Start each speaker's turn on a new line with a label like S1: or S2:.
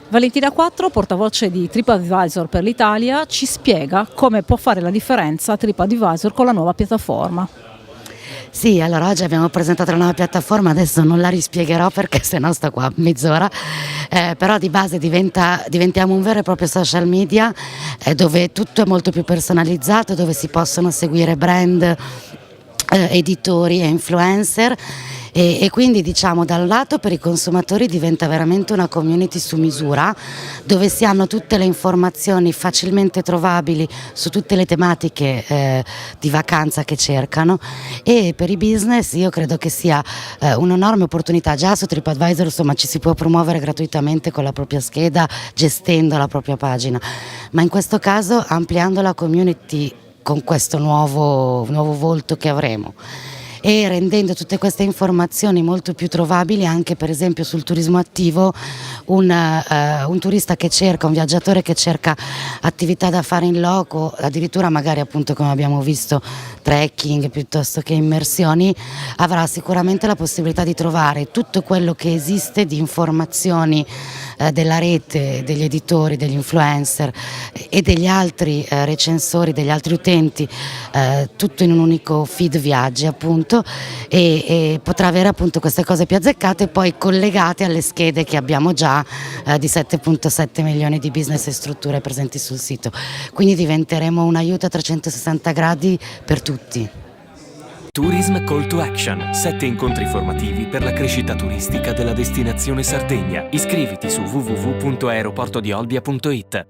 S1: Valentina Quattro, portavoce di TripAdvisor per l'Italia, ci spiega come può fare la differenza TripAdvisor con la nuova piattaforma.
S2: Sì, allora oggi abbiamo presentato la nuova piattaforma, adesso non la rispiegherò perché sennò sto qua mezz'ora, però di base diventiamo un vero e proprio social media dove tutto è molto più personalizzato, dove si possono seguire brand, editori e influencer e quindi diciamo da un lato per i consumatori diventa veramente una community su misura dove si hanno tutte le informazioni facilmente trovabili su tutte le tematiche di vacanza che cercano, e per i business io credo che sia un'enorme opportunità. Già su TripAdvisor insomma ci si può promuovere gratuitamente con la propria scheda, gestendo la propria pagina, ma in questo caso ampliando la community con questo nuovo volto che avremo e rendendo tutte queste informazioni molto più trovabili anche per esempio sul turismo attivo. Un turista che cerca, un viaggiatore che cerca attività da fare in loco, addirittura magari appunto come abbiamo visto trekking piuttosto che immersioni, avrà sicuramente la possibilità di trovare tutto quello che esiste di informazioni della rete, degli editori, degli influencer e degli altri recensori, degli altri utenti, tutto in un unico feed viaggi appunto, e potrà avere appunto queste cose più azzeccate poi collegate alle schede che abbiamo già di 7,7 milioni di business e strutture presenti sul sito, quindi diventeremo un aiuto a 360 gradi per tutti.
S3: Tourism Call to Action, 7 incontri formativi per la crescita turistica della destinazione Sardegna. Iscriviti su www.aeroportodiolbia.it.